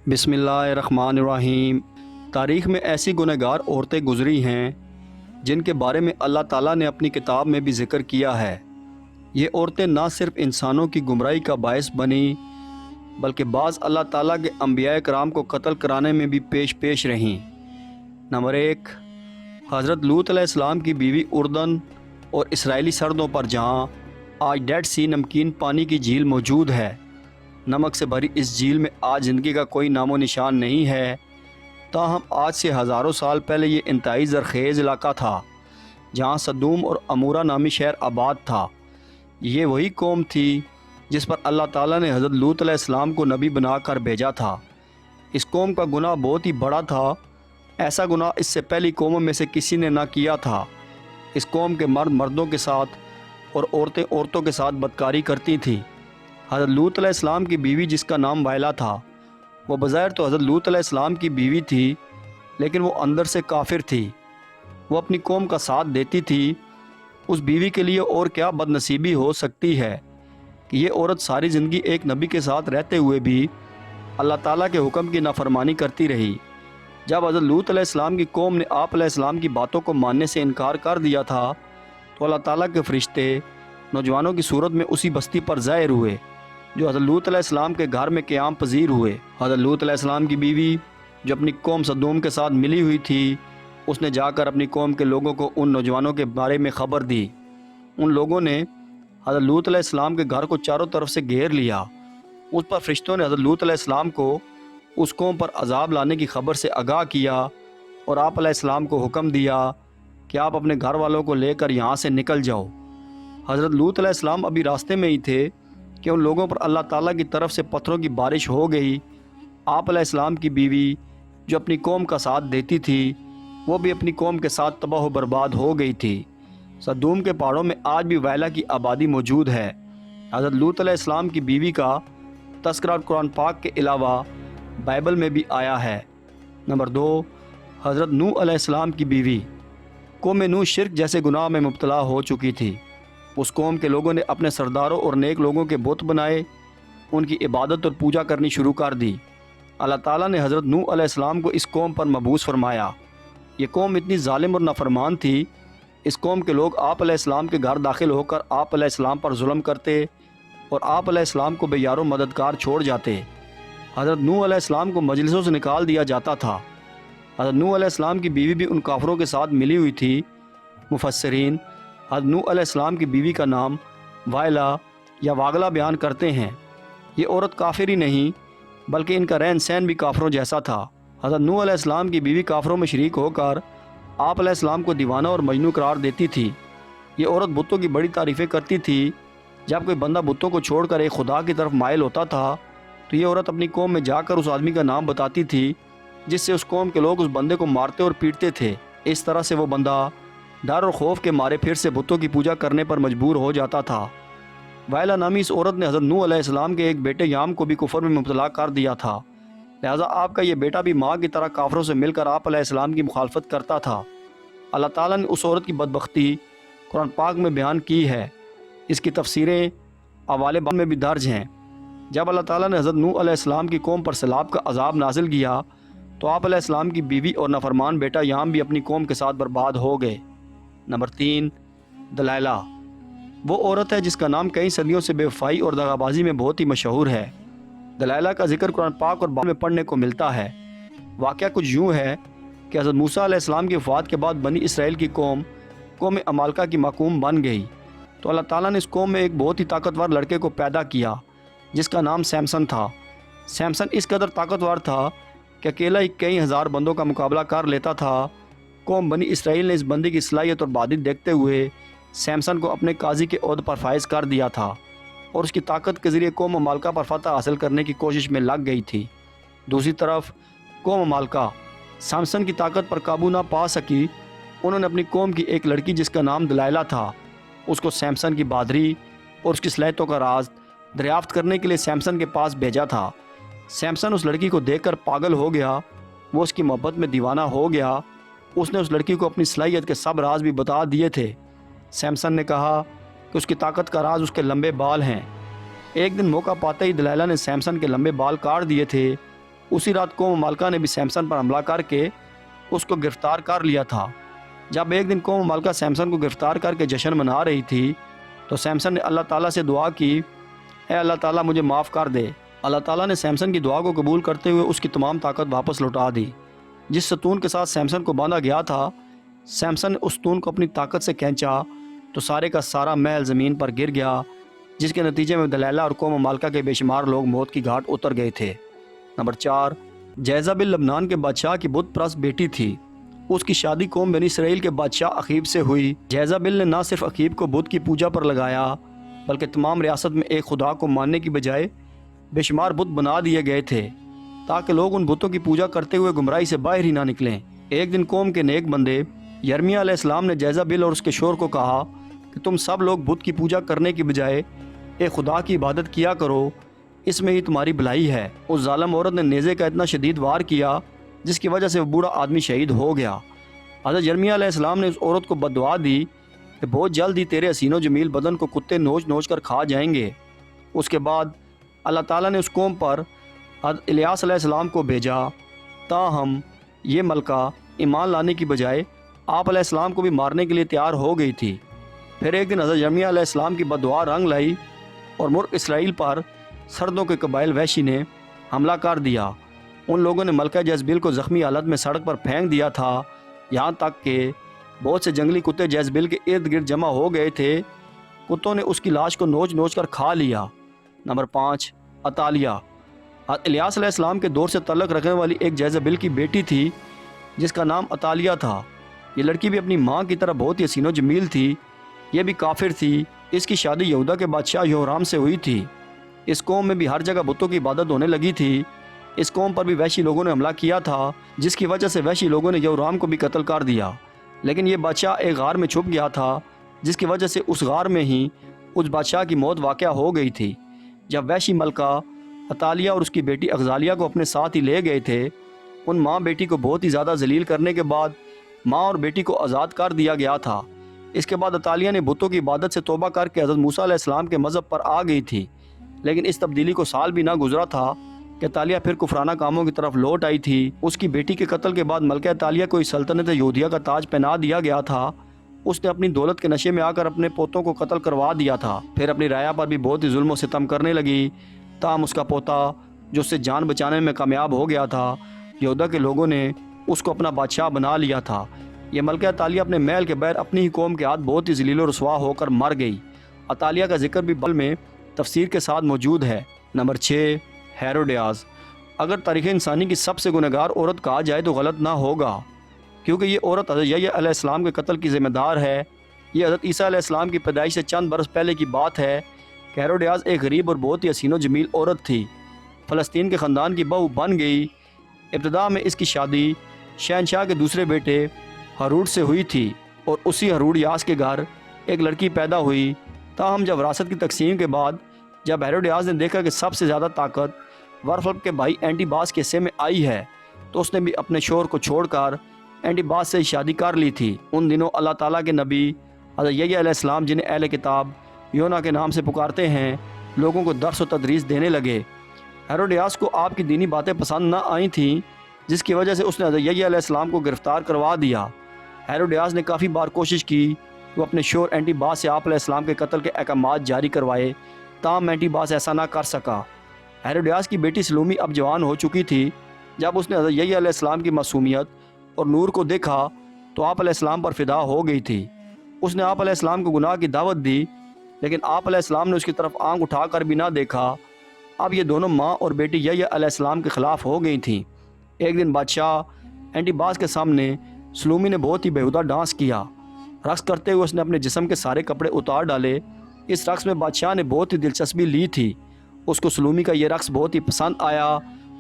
بسم اللہ الرحمن الرحیم۔ تاریخ میں ایسی گنہگار عورتیں گزری ہیں جن کے بارے میں اللہ تعالیٰ نے اپنی کتاب میں بھی ذکر کیا ہے۔ یہ عورتیں نہ صرف انسانوں کی گمراہی کا باعث بنیں بلکہ بعض اللہ تعالیٰ کے انبیاء کرام کو قتل کرانے میں بھی پیش رہیں۔ نمبر 1، حضرت لوط علیہ السلام کی بیوی اردن اور اسرائیلی سرحدوں پر جہاں آج ڈیڈ سی نمکین پانی کی جھیل موجود ہے۔ نمک سے بھری اس جھیل میں آج زندگی کا کوئی نام و نشان نہیں ہے، تاہم آج سے ہزاروں سال پہلے یہ انتہائی زرخیز علاقہ تھا جہاں سدوم اور عمورہ نامی شہر آباد تھا۔ یہ وہی قوم تھی جس پر اللہ تعالیٰ نے حضرت لوط علیہ السلام کو نبی بنا کر بھیجا تھا۔ اس قوم کا گناہ بہت ہی بڑا تھا، ایسا گناہ اس سے پہلی قوموں میں سے کسی نے نہ کیا تھا۔ اس قوم کے مرد مردوں کے ساتھ اور عورتیں عورتوں کے ساتھ بدکاری کرتی تھیں۔ حضرت لوط علیہ السلام کی بیوی جس کا نام وائلا تھا، وہ بظاہر تو حضرت لوط علیہ السلام کی بیوی تھی لیکن وہ اندر سے کافر تھی۔ وہ اپنی قوم کا ساتھ دیتی تھی۔ اس بیوی کے لیے اور کیا بد نصیبی ہو سکتی ہے کہ یہ عورت ساری زندگی ایک نبی کے ساتھ رہتے ہوئے بھی اللہ تعالیٰ کے حکم کی نافرمانی کرتی رہی۔ جب حضرت لوط علیہ السلام کی قوم نے آپ علیہ السلام کی باتوں کو ماننے سے انکار کر دیا تھا تو اللہ تعالیٰ کے فرشتے نوجوانوں کی صورت میں اسی بستی پر ظاہر ہوئے جو حضرت لوط علیہ السلام کے گھر میں قیام پذیر ہوئے۔ حضرت لوط علیہ السلام کی بیوی جو اپنی قوم سدوم کے ساتھ ملی ہوئی تھی، اس نے جا کر اپنی قوم کے لوگوں کو ان نوجوانوں کے بارے میں خبر دی۔ ان لوگوں نے حضرت لوط علیہ السلام کے گھر کو چاروں طرف سے گھیر لیا۔ اس پر فرشتوں نے حضرت لوط علیہ السلام کو اس قوم پر عذاب لانے کی خبر سے آگاہ کیا اور آپ علیہ السلام کو حکم دیا کہ آپ اپنے گھر والوں کو لے کر یہاں سے نکل جاؤ۔ حضرت لوط علیہ السلام ابھی راستے میں ہی تھے کہ ان لوگوں پر اللہ تعالیٰ کی طرف سے پتھروں کی بارش ہو گئی۔ آپ علیہ السلام کی بیوی جو اپنی قوم کا ساتھ دیتی تھی، وہ بھی اپنی قوم کے ساتھ تباہ و برباد ہو گئی تھی۔ سدوم کے پہاڑوں میں آج بھی وائلا کی آبادی موجود ہے۔ حضرت لوط علیہ السلام کی بیوی کا تذکرہ قرآن پاک کے علاوہ بائبل میں بھی آیا ہے۔ نمبر 2، حضرت نوح علیہ السلام کی بیوی۔ قوم نوح شرک جیسے گناہ میں مبتلا ہو چکی تھی۔ اس قوم کے لوگوں نے اپنے سرداروں اور نیک لوگوں کے بت بنائے، ان کی عبادت اور پوجا کرنی شروع کر دی۔ اللہ تعالیٰ نے حضرت نوح علیہ السلام کو اس قوم پر مبعوث فرمایا۔ یہ قوم اتنی ظالم اور نافرمان تھی، اس قوم کے لوگ آپ علیہ السلام کے گھر داخل ہو کر آپ علیہ السلام پر ظلم کرتے اور آپ علیہ السلام کو بے یار و مددگار چھوڑ جاتے۔ حضرت نوح علیہ السلام کو مجلسوں سے نکال دیا جاتا تھا۔ حضرت نوح علیہ السلام کی بیوی بھی ان کافروں کے ساتھ ملی ہوئی تھی۔ مفسرین حضرت نوح علیہ السلام کی بیوی کا نام وائلا یا واغلہ بیان کرتے ہیں۔ یہ عورت کافر ہی نہیں بلکہ ان کا رہن سہن بھی کافروں جیسا تھا۔ حضرت نوح علیہ السلام کی بیوی کافروں میں شریک ہو کر آپ علیہ السلام کو دیوانہ اور مجنون قرار دیتی تھی۔ یہ عورت بتوں کی بڑی تعریفیں کرتی تھی۔ جب کوئی بندہ بتوں کو چھوڑ کر ایک خدا کی طرف مائل ہوتا تھا تو یہ عورت اپنی قوم میں جا کر اس آدمی کا نام بتاتی تھی جس سے اس قوم کے لوگ اس بندے کو مارتے اور پیٹتے تھے۔ اس طرح سے وہ بندہ ڈر اور خوف کے مارے پھر سے بتوں کی پوجا کرنے پر مجبور ہو جاتا تھا۔ وائلا نامی اس عورت نے حضرت نوح علیہ السلام کے ایک بیٹے یام کو بھی کفر میں مبتلا کر دیا تھا، لہٰذا آپ کا یہ بیٹا بھی ماں کی طرح کافروں سے مل کر آپ علیہ السلام کی مخالفت کرتا تھا۔ اللہ تعالیٰ نے اس عورت کی بدبختی قرآن پاک میں بیان کی ہے۔ اس کی تفسیریں حوالے بعد میں بھی درج ہیں۔ جب اللہ تعالیٰ نے حضرت نوح علیہ السلام کی قوم پر سیلاب کا عذاب نازل کیا تو آپ علیہ السلام کی بیوی اور نافرمان بیٹا یام بھی اپنی قوم کے ساتھ برباد ہو گئے۔ نمبر 3، دلائلہ۔ وہ عورت ہے جس کا نام کئی صدیوں سے بے وفائی اور دغا بازی میں بہت ہی مشہور ہے۔ دلائلہ کا ذکر قرآن پاک اور بائبل میں پڑھنے کو ملتا ہے۔ واقعہ کچھ یوں ہے کہ حضرت موسیٰ علیہ السلام کی وفات کے بعد بنی اسرائیل کی قوم عمالقہ کی محکوم بن گئی تو اللہ تعالیٰ نے اس قوم میں ایک بہت ہی طاقتور لڑکے کو پیدا کیا جس کا نام سیمسن تھا۔ سیمسن اس قدر طاقتور تھا کہ اکیلا ہی کئی ہزار بندوں کا مقابلہ کر لیتا تھا۔ قوم بنی اسرائیل نے اس بندے کی صلاحیت اور بہادری دیکھتے ہوئے سیمسن کو اپنے قاضی کے عہدے پر فائز کر دیا تھا اور اس کی طاقت کے ذریعے قوم عمالقہ پر فتح حاصل کرنے کی کوشش میں لگ گئی تھی۔ دوسری طرف قوم عمالقہ سیمسن کی طاقت پر قابو نہ پا سکی۔ انہوں نے اپنی قوم کی ایک لڑکی جس کا نام دلائلہ تھا، اس کو سیمسن کی بہادری اور اس کی صلاحیتوں کا راز دریافت کرنے کے لیے سیمسن کے پاس بھیجا تھا۔ سیمسن اس لڑکی کو دیکھ کر پاگل ہو گیا، وہ اس کی محبت میں دیوانہ ہو گیا۔ اس نے اس لڑکی کو اپنی صلاحیت کے سب راز بھی بتا دیے تھے۔ سیمسن نے کہا کہ اس کی طاقت کا راز اس کے لمبے بال ہیں۔ ایک دن موقع پاتے ہی دلائلہ نے سیمسن کے لمبے بال کاٹ دیے تھے اسی رات قوم مالکہ نے بھی سیمسن پر حملہ کر کے اس کو گرفتار کر لیا تھا۔ جب ایک دن قوم مالکہ سیمسن کو گرفتار کر کے جشن منا رہی تھی تو سیمسن نے اللہ تعالیٰ سے دعا کی، اے اللہ تعالیٰ مجھے معاف کر دے۔ اللہ تعالیٰ نے سیمسن کی دعا کو قبول کرتے ہوئے اس کی تمام طاقت واپس لوٹا دی۔ جس ستون کے ساتھ سیمسن کو باندھا گیا تھا، سیمسن نے اس ستون کو اپنی طاقت سے کھینچا تو سارے کا سارا محل زمین پر گر گیا، جس کے نتیجے میں دلیلہ اور قوم مالکہ کے بے شمار لوگ موت کی گھاٹ اتر گئے تھے۔ نمبر 4، جیزابل لبنان کے بادشاہ کی بت پرست بیٹی تھی۔ اس کی شادی قوم بنی اسرائیل کے بادشاہ عقیب سے ہوئی۔ جیزابل نے نہ صرف عقیب کو بت کی پوجا پر لگایا بلکہ تمام ریاست میں ایک خدا کو ماننے کی بجائے بے شمار بت بنا دیے گئے تھے تاکہ لوگ ان بتوں کی پوجا کرتے ہوئے گمراہی سے باہر ہی نہ نکلیں۔ ایک دن قوم کے نیک بندے یرمیہ علیہ السلام نے جیزابل اور اس کے شوہر کو کہا کہ تم سب لوگ بت کی پوجا کرنے کی بجائے ایک خدا کی عبادت کیا کرو، اس میں ہی تمہاری بھلائی ہے۔ اس ظالم عورت نے نیزے کا اتنا شدید وار کیا جس کی وجہ سے وہ بوڑھا آدمی شہید ہو گیا۔ حضرت یرمیہ علیہ السلام نے اس عورت کو بددعا دی کہ بہت جلد ہی تیرے حسین و جمیل بدن کو کتے نوچ نوچ کر کھا جائیں گے۔ اس کے بعد اللہ تعالیٰ نے اس قوم پر حضرت الیاس علیہ السلام کو بھیجا، تاہم یہ ملکہ ایمان لانے کی بجائے آپ علیہ السلام کو بھی مارنے کے لیے تیار ہو گئی تھی۔ پھر ایک دن حضرت یرمیہ علیہ السلام کی بددعا رنگ لائی اور ملک اسرائیل پر سردوں کے قبائل وحشی نے حملہ کر دیا۔ ان لوگوں نے ملکہ جیزبیل کو زخمی حالت میں سڑک پر پھینک دیا تھا، یہاں تک کہ بہت سے جنگلی کتے جیزبیل کے ارد گرد جمع ہو گئے تھے۔ کتوں نے اس کی لاش کو نوچ نوچ کر کھا لیا۔ نمبر 5، عطالیہ۔ حضرت الیاس علیہ السلام کے دور سے تعلق رکھنے والی ایک جیزبیل کی بیٹی تھی جس کا نام عطالیہ تھا۔ یہ لڑکی بھی اپنی ماں کی طرح بہت ہی حسین و جمیل تھی، یہ بھی کافر تھی۔ اس کی شادی یہودا کے بادشاہ یہورام سے ہوئی تھی۔ اس قوم میں بھی ہر جگہ بتوں کی عبادت ہونے لگی تھی۔ اس قوم پر بھی وحشی لوگوں نے حملہ کیا تھا جس کی وجہ سے وحشی لوگوں نے یہورام کو بھی قتل کر دیا، لیکن یہ بادشاہ ایک غار میں چھپ گیا تھا جس کی وجہ سے اس غار میں ہی اس بادشاہ کی موت واقع ہو گئی تھی۔ جب وحشی ملکہ عطالیہ اور اس کی بیٹی اغزالیہ کو اپنے ساتھ ہی لے گئے تھے، ان ماں بیٹی کو بہت ہی زیادہ ذلیل کرنے کے بعد ماں اور بیٹی کو آزاد کر دیا گیا تھا۔ اس کے بعد عطالیہ نے بتوں کی عبادت سے توبہ کر کے حضرت موسیٰ علیہ السلام کے مذہب پر آ گئی تھی، لیکن اس تبدیلی کو سال بھی نہ گزرا تھا کہ عطالیہ پھر کفرانہ کاموں کی طرف لوٹ آئی تھی۔ اس کی بیٹی کے قتل کے بعد ملکہ عطالیہ کو اس سلطنت یہودیہ کا تاج پہنا دیا گیا تھا۔ اس نے اپنی دولت کے نشے میں آ کر اپنے پوتوں کو قتل کروا دیا تھا، پھر اپنی رعایا پر بھی بہت ہی ظلم و ستم کرنے لگی۔ تاہم اس کا پوتا جو اس سے جان بچانے میں کامیاب ہو گیا تھا، یہودا کے لوگوں نے اس کو اپنا بادشاہ بنا لیا تھا۔ یہ ملکہ عطالیہ اپنے محل کے بغیر اپنی ہی قوم کے ہاتھ بہت ہی ذلیل و رسوا ہو کر مر گئی۔ عطالیہ کا ذکر بھی بل میں تفسیر کے ساتھ موجود ہے۔ Number 6، Herodias. اگر تاریخ انسانی کی سب سے گنہگار عورت کہا جائے تو غلط نہ ہوگا، کیونکہ یہ عورت حضرت یحییٰ علیہ السلام کے قتل کی ذمہ دار ہے۔ یہ حضرت عیسیٰ علیہ السلام کی پیدائش سے چند برس پہلے کی بات ہے کہ ہیروڈیاس ایک غریب اور بہت ہی حسین و جمیل عورت تھی۔ فلسطین کے خاندان کی بہو بن گئی۔ ابتدا میں اس کی شادی شہنشاہ کے دوسرے بیٹے ہروڑ سے ہوئی تھی اور اسی ہروڑیاس کے گھر ایک لڑکی پیدا ہوئی۔ تاہم جب وراثت کی تقسیم کے بعد جب ہیروڈیاس نے دیکھا کہ سب سے زیادہ طاقت ورفلپ کے بھائی اینٹی باس کے حصے میں آئی ہے تو اس نے بھی اپنے شوہر کو چھوڑ کر اینٹی باس سے شادی کر لی تھی۔ ان دنوں اللہ تعالیٰ کے نبی حضرت یحییٰ علیہ السلام، جنہیں اہل کتاب یونا کے نام سے پکارتے ہیں، لوگوں کو درس و تدریس دینے لگے۔ ہیروڈیاس کو آپ کی دینی باتیں پسند نہ آئی تھیں، جس کی وجہ سے اس نے حضرت یحییٰ علیہ السلام کو گرفتار کروا دیا۔ ہیروڈیاس نے کافی بار کوشش کی کہ وہ اپنے شوہر اینٹی باس سے آپ علیہ السلام کے قتل کے احکامات جاری کروائے، تاہم اینٹی باس ایسا نہ کر سکا۔ ہیروڈیاس کی بیٹی سلومی اب جوان ہو چکی تھی۔ جب اس نے حضرت یحییٰ علیہ السلام کی معصومیت اور نور کو دیکھا تو آپ علیہ السلام پر فدا ہو گئی تھی۔ اس نے آپ علیہ السلام کو گناہ کی دعوت دی، لیکن آپ علیہ السلام نے اس کی طرف آنکھ اٹھا کر بھی نہ دیکھا۔ اب یہ دونوں ماں اور بیٹی یحییٰ علیہ السلام کے خلاف ہو گئی تھیں۔ ایک دن بادشاہ اینٹی باس کے سامنے سلومی نے بہت ہی بیہودہ ڈانس کیا۔ رقص کرتے ہوئے اس نے اپنے جسم کے سارے کپڑے اتار ڈالے۔ اس رقص میں بادشاہ نے بہت ہی دلچسپی لی تھی۔ اس کو سلومی کا یہ رقص بہت ہی پسند آیا۔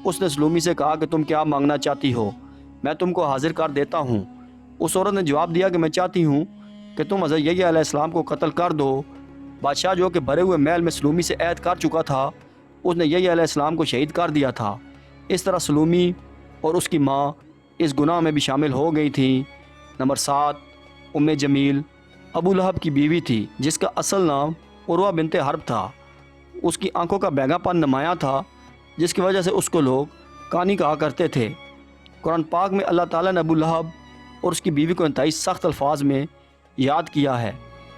اس نے سلومی سے کہا کہ تم کیا مانگنا چاہتی ہو، میں تم کو حاضر کر دیتا ہوں۔ اس عورت نے جواب دیا کہ میں چاہتی ہوں کہ تم حضرت یحییٰ علیہ السلام کو قتل کر دو۔ بادشاہ جو کہ بھرے ہوئے محل میں سلومی سے عہد کر چکا تھا، اس نے یحییٰ علیہ السلام کو شہید کر دیا تھا۔ اس طرح سلومی اور اس کی ماں اس گناہ میں بھی شامل ہو گئی تھیں۔ نمبر 7، ام جمیل۔ ابو لہب کی بیوی تھی جس کا اصل نام عروہ بنت حرب تھا۔ اس کی آنکھوں کا بینگا پن نمایاں تھا، جس کی وجہ سے اس کو لوگ کہانی کہا کرتے تھے۔ قرآن پاک میں اللہ تعالیٰ نے ابو لہب اور اس کی بیوی کو انتہائی سخت الفاظ میں یاد کیا ہے۔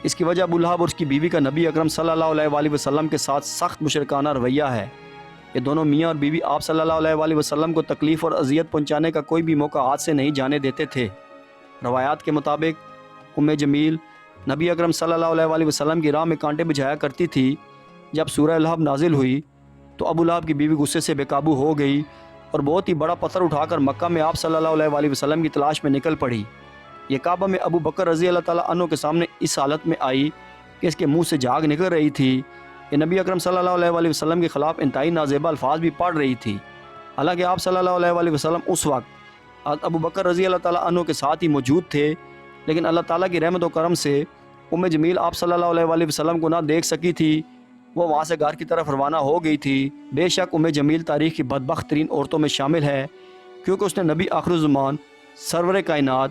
اس کی وجہ ابو لہب اور اس کی بیوی کا نبی اکرم صلی اللہ علیہ وآلہ وسلم کے ساتھ سخت مشرکانہ رویہ ہے۔ یہ دونوں میاں اور بیوی آپ صلی اللہ علیہ وآلہ وسلم کو تکلیف اور اذیت پہنچانے کا کوئی بھی موقع ہاتھ سے نہیں جانے دیتے تھے۔ روایات کے مطابق ام جمیل نبی اکرم صلی اللہ علیہ وآلہ وسلم کی راہ میں کانٹے بجھایا کرتی تھی۔ جب سورہ لہب نازل ہوئی تو ابو لہب کی بیوی غصے سے بے قابو ہو گئی اور بہت ہی بڑا پتھر اٹھا کر مکہ میں آپ صلی اللہ علیہ وآلہ وسلم کی تلاش میں نکل پڑی۔ یہ کعبہ میں ابو بکر رضی اللہ تعالیٰ عنہ کے سامنے اس حالت میں آئی کہ اس کے منہ سے جھاگ نکل رہی تھی۔ یہ نبی اکرم صلی اللہ علیہ وآلہ وسلم کے خلاف انتہائی نازیبا الفاظ بھی پڑھ رہی تھی۔ حالانکہ آپ صلی اللہ علیہ وآلہ وسلم اس وقت ابو بکر رضی اللہ تعالیٰ عنہ کے ساتھ ہی موجود تھے، لیکن اللہ تعالیٰ کی رحمت و کرم سے ام جمیل آپ صلی اللہ علیہ وآلہ وسلم کو نہ دیکھ سکی تھی۔ وہ وہاں سے گھر کی طرف روانہ ہو گئی تھی۔ بے شک ام جمیل تاریخ کی بدبخت ترین عورتوں میں شامل ہے، کیونکہ اس نے نبی آخر الزمان، سرور کائنات،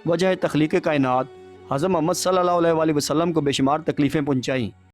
وجہ تخلیق کائنات حضرت محمد صلی اللہ علیہ وآلہ وسلم کو بے شمار تکلیفیں پہنچائیں۔